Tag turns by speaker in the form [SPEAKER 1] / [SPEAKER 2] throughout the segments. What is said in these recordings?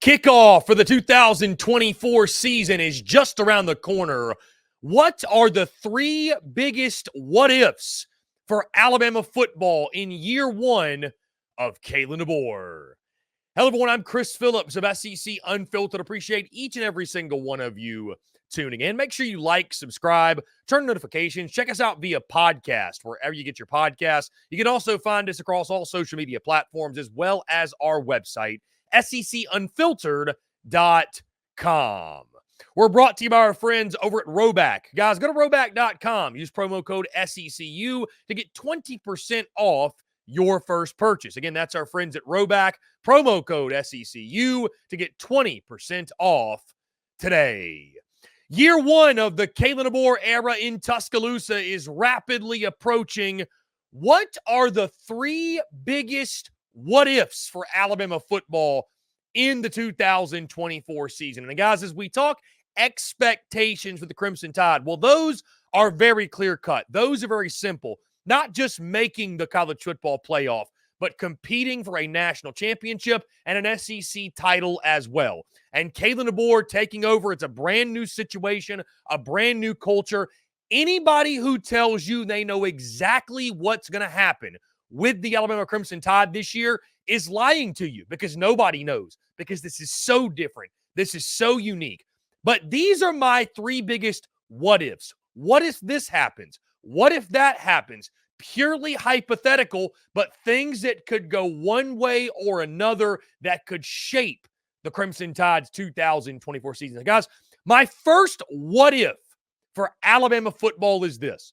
[SPEAKER 1] Kickoff for the 2024 season is just around the corner. What are the three biggest what-ifs for Alabama football in year one of Kalen DeBoer? Hello, everyone. I'm Chris Phillips of SEC Unfiltered. Appreciate each and every single one of you tuning in. Make sure you like, subscribe, turn notifications. Check us out via podcast, wherever you get your podcasts. You can also find us across all social media platforms, as well as our website, SECUnfiltered.com. We're brought to you by our friends over at RHOBACK. Guys, go to RHOBACK.com. Use promo code SECU to get 20% off your first purchase. Again, that's our friends at RHOBACK. Promo code SECU to get 20% off today. Year one of the Kalen DeBoer era in Tuscaloosa is rapidly approaching. What are the three biggest what-ifs for Alabama football in the 2024 season? And guys, as we talk expectations for the Crimson Tide, well, those are very clear-cut. Those are very simple. Not just making the college football playoff, but competing for a national championship and an SEC title as well. And Kalen DeBoer taking over, it's a brand new situation, a brand new culture. Anybody who tells you they know exactly what's going to happen with the Alabama Crimson Tide this year is lying to you, because nobody knows, because this is so different. This is so unique. But these are my three biggest what-ifs. What if this happens? What if that happens? Purely hypothetical, but things that could go one way or another that could shape the Crimson Tide's 2024 season. Guys, my first what if for Alabama football is this.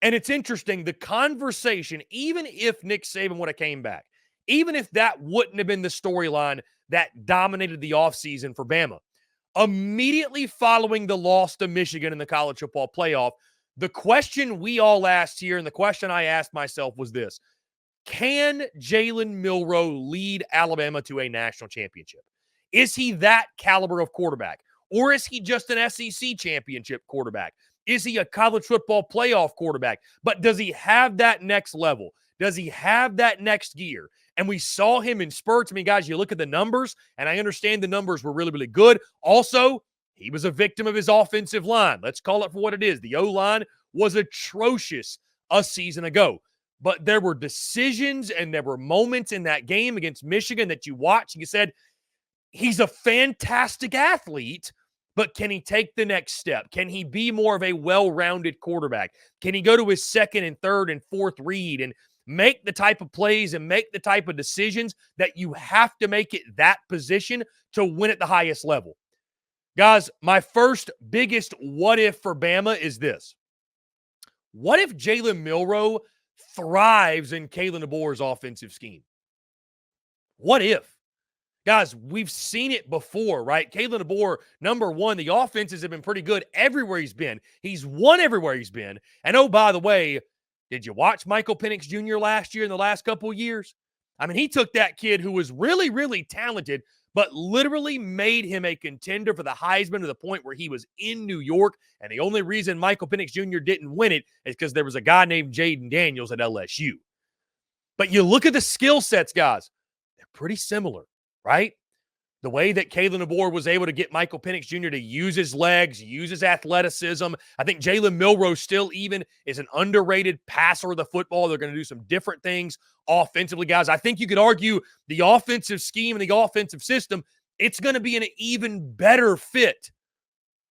[SPEAKER 1] And it's interesting, the conversation, even if Nick Sabin would have came back, even if that wouldn't have been the storyline that dominated the offseason for Bama, immediately following the loss to Michigan in the college football playoff, the question we all asked here, and the question I asked myself was this: can Jaylen Mora lead Alabama to a national championship? Is he that caliber of quarterback? Or is he just an SEC championship quarterback? Is he a college football playoff quarterback? But does he have that next level? Does he have that next gear? And we saw him in spurts. I mean, guys, you look at the numbers, and I understand the numbers were really, really good. Also, he was a victim of his offensive line. Let's call it for what it is. The O-line was atrocious a season ago. But there were decisions and there were moments in that game against Michigan that you watched and you said, he's a fantastic athlete, but can he take the next step? Can he be more of a well-rounded quarterback? Can he go to his second and third and fourth read and make the type of plays and make the type of decisions that you have to make at that position to win at the highest level? Guys, my first biggest what if for Bama is this. What if Jaylen Mora thrives in Kalen DeBoer's offensive scheme? What if? Guys, we've seen it before, right? Kalen DeBoer, number one, the offenses have been pretty good everywhere he's been. He's won everywhere he's been. And oh, by the way, did you watch Michael Penix Jr. last year in the last couple of years? I mean, he took that kid who was really, really talented, but literally made him a contender for the Heisman to the point where he was in New York. And the only reason Michael Penix Jr. didn't win it is because there was a guy named Jaden Daniels at LSU. But you look at the skill sets, guys, they're pretty similar, right? The way that Kalen DeBoer was able to get Michael Penix Jr. to use his legs, use his athleticism. I think Jaylen Mora still even is an underrated passer of the football. They're going to do some different things offensively, guys. I think you could argue the offensive scheme and the offensive system, it's going to be an even better fit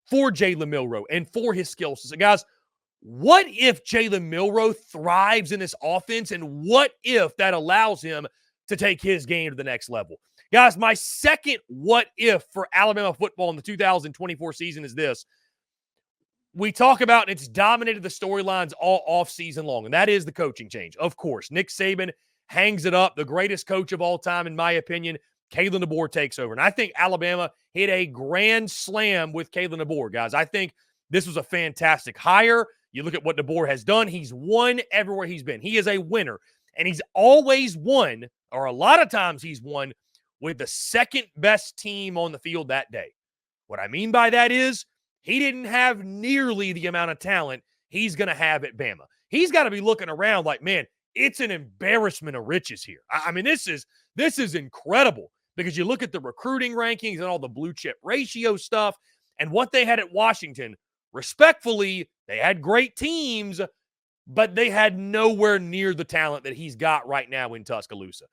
[SPEAKER 1] for Jaylen Mora and for his skills. So, guys, what if Jaylen Mora thrives in this offense, and what if that allows him to take his game to the next level? Guys, my second what if for Alabama football in the 2024 season is this. We talk about, and it's dominated the storylines all offseason long, and that is the coaching change. Of course, Nick Sabin hangs it up, the greatest coach of all time, in my opinion. Kalen DeBoer takes over. And I think Alabama hit a grand slam with Kalen DeBoer, guys. I think this was a fantastic hire. You look at what DeBoer has done. He's won everywhere he's been. He is a winner, and he's always won, or a lot of times he's won, with the second best team on the field that day. What I mean by that is he didn't have nearly the amount of talent he's going to have at Bama. He's got to be looking around like, man, it's an embarrassment of riches here. I mean, this is incredible. because you look at the recruiting rankings and all the blue chip ratio stuff and what they had at Washington. Respectfully, they had great teams, but they had nowhere near the talent that he's got right now in Tuscaloosa.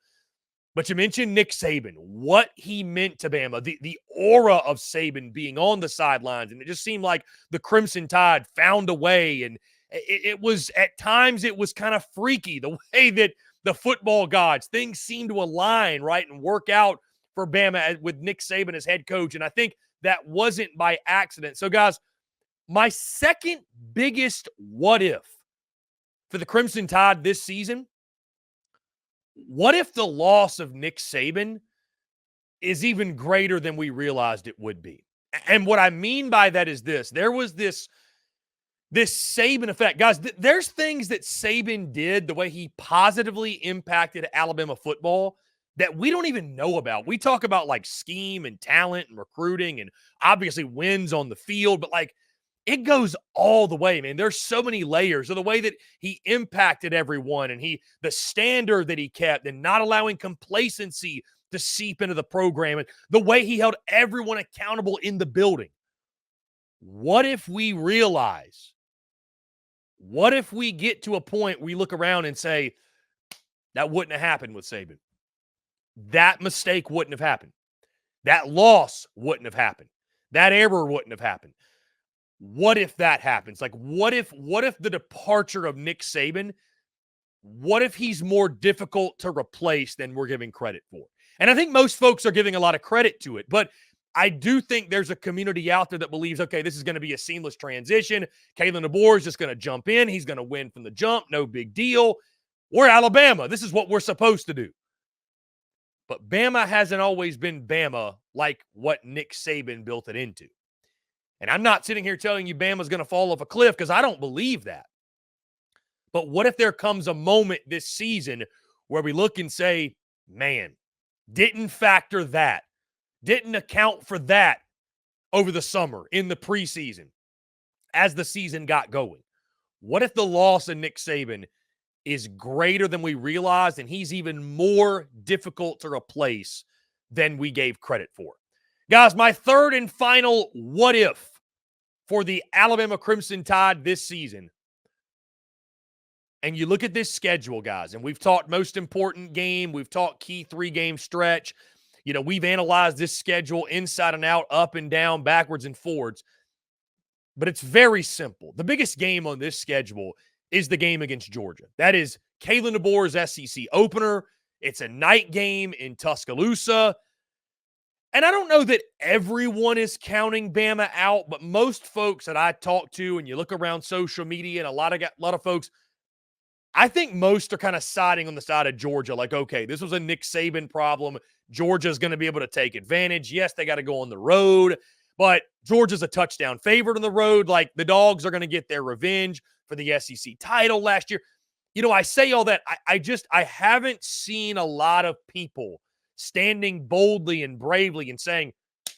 [SPEAKER 1] But you mentioned Nick Saban, what he meant to Bama, the aura of Saban being on the sidelines. And it just seemed like the Crimson Tide found a way. And it was, at times, it was kind of freaky the way that the football gods, things seemed to align, right, and work out for Bama with Nick Saban as head coach. And I think that wasn't by accident. So, guys, my second biggest what if for the Crimson Tide this season, what if the loss of Nick Saban is even greater than we realized it would be? And what I mean by that is this. There was this Saban effect. Guys, there's things that Saban did, the way he positively impacted Alabama football, that we don't even know about. We talk about like scheme and talent and recruiting and obviously wins on the field, but like it goes all the way, man. There's so many layers of the way that he impacted everyone and the standard that he kept and not allowing complacency to seep into the program and the way he held everyone accountable in the building. What if we realize, what if we get to a point where we look around and say, that wouldn't have happened with Saban. That mistake wouldn't have happened. That loss wouldn't have happened. That error wouldn't have happened. What if that happens? Like, what if the departure of Nick Saban, what if he's more difficult to replace than we're giving credit for? And I think most folks are giving a lot of credit to it, but I do think there's a community out there that believes, okay, this is going to be a seamless transition. Kalen DeBoer is just going to jump in. He's going to win from the jump. No big deal. We're Alabama. This is what we're supposed to do. But Bama hasn't always been Bama like what Nick Saban built it into. And I'm not sitting here telling you Bama's going to fall off a cliff because I don't believe that. But what if there comes a moment this season where we look and say, man, didn't factor that, didn't account for that over the summer in the preseason as the season got going? What if the loss of Nick Saban is greater than we realized and he's even more difficult to replace than we gave credit for? Guys, my third and final what if for the Alabama Crimson Tide this season. And you look at this schedule, guys, and we've talked most important game. We've talked key 3-game stretch. You know, we've analyzed this schedule inside and out, up and down, backwards and forwards. But it's very simple. The biggest game on this schedule is the game against Georgia. That is Kalen DeBoer's SEC opener. It's a night game in Tuscaloosa. And I don't know that everyone is counting Bama out, but most folks that I talk to, and you look around social media, and a lot of folks, I think most are kind of siding on the side of Georgia. Like, okay, this was a Nick Saban problem. Georgia's going to be able to take advantage. Yes, they got to go on the road, but Georgia's a touchdown favorite on the road. Like, the Dogs are going to get their revenge for the SEC title last year. You know, I say all that. I haven't seen a lot of people standing boldly and bravely and saying,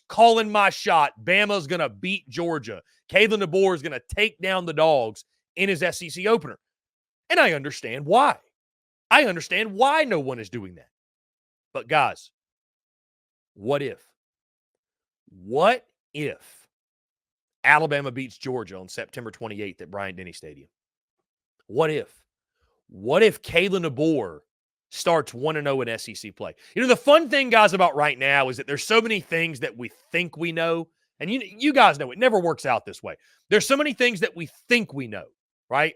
[SPEAKER 1] calling my shot, Bama's going to beat Georgia. Kalen DeBoer is going to take down the Dogs in his SEC opener. And I understand why. I understand why no one is doing that. But guys, what if? What if Alabama beats Georgia on September 28th at Bryant-Denny Stadium? What if? What if Kalen DeBoer starts 1-0 in SEC play? You know, the fun thing, guys, about right now is that there's so many things that we think we know. And you guys know it never works out this way. There's so many things that we think we know, right?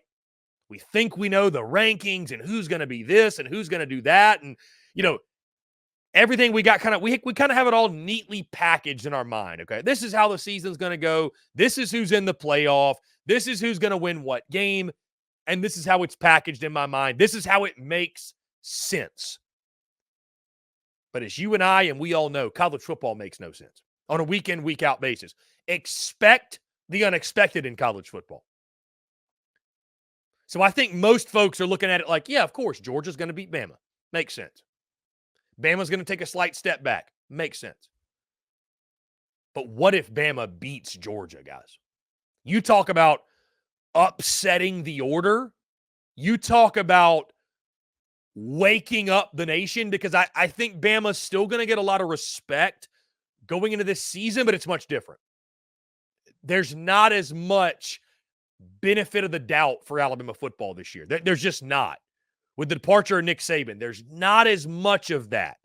[SPEAKER 1] We think we know the rankings and who's going to be this and who's going to do that. And, you know, everything we got we kind of have it all neatly packaged in our mind, okay? This is how the season's going to go. This is who's in the playoff. This is who's going to win what game. And this is how it's packaged in my mind. This is how it makes sense. But as you and I, and we all know, college football makes no sense on a week-in, week-out basis. Expect the unexpected in college football. So I think most folks are looking at it like, yeah, of course, Georgia's going to beat Bama. Makes sense. Bama's going to take a slight step back. Makes sense. But what if Bama beats Georgia, guys? You talk about upsetting the order. You talk about waking up the nation, because I think Bama's still going to get a lot of respect going into this season, but it's much different. There's not as much benefit of the doubt for Alabama football this year. There's just not. With the departure of Nick Sabin, there's not as much of that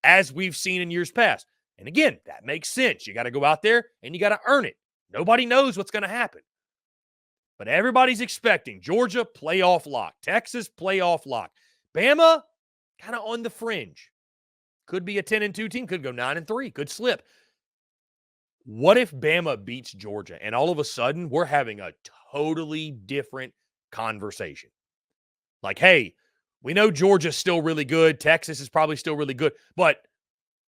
[SPEAKER 1] as we've seen in years past. And again, that makes sense. You got to go out there and you got to earn it. Nobody knows what's going to happen. But everybody's expecting Georgia playoff lock, Texas playoff lock. Bama kind of on the fringe. Could be a 10-2 team, could go 9-3, could slip. What if Bama beats Georgia and all of a sudden we're having a totally different conversation? Like, hey, we know Georgia's still really good. Texas is probably still really good. But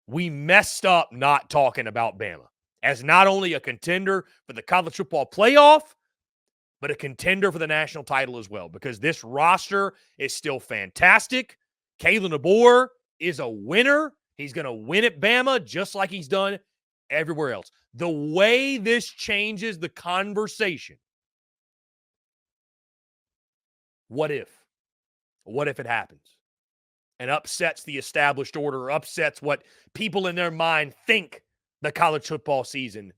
[SPEAKER 1] we messed up not talking about Bama as not only a contender for the college football playoff, but a contender for the national title as well, because this roster is still fantastic. Kalen DeBoer is a winner. He's going to win at Bama just like he's done everywhere else. The way this changes the conversation. What if? What if it happens and upsets the established order, or upsets what people in their mind think the college football season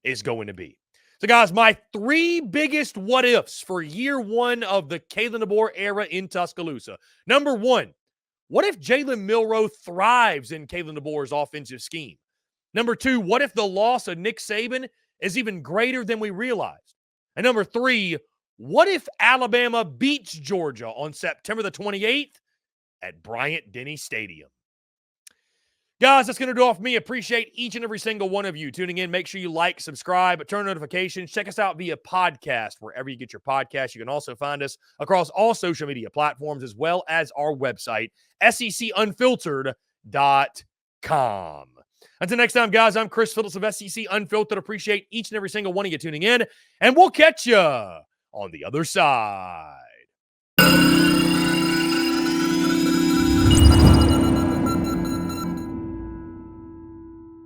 [SPEAKER 1] is going to be? So, guys, my 3 biggest what-ifs for year 1 of the Kalen DeBoer era in Tuscaloosa. Number 1, what if Jaylen Mora thrives in Kalen DeBoer's offensive scheme? Number 2, what if the loss of Nick Sabin is even greater than we realized? And number 3, what if Alabama beats Georgia on September the 28th at Bryant-Denny Stadium? Guys, that's going to do it for me. Appreciate each and every single one of you tuning in. Make sure you like, subscribe, turn notifications. Check us out via podcast wherever you get your podcasts. You can also find us across all social media platforms, as well as our website, SECUnfiltered.com. Until next time, guys, I'm Chris Phillips of SEC Unfiltered. Appreciate each and every single one of you tuning in, and we'll catch you on the other side.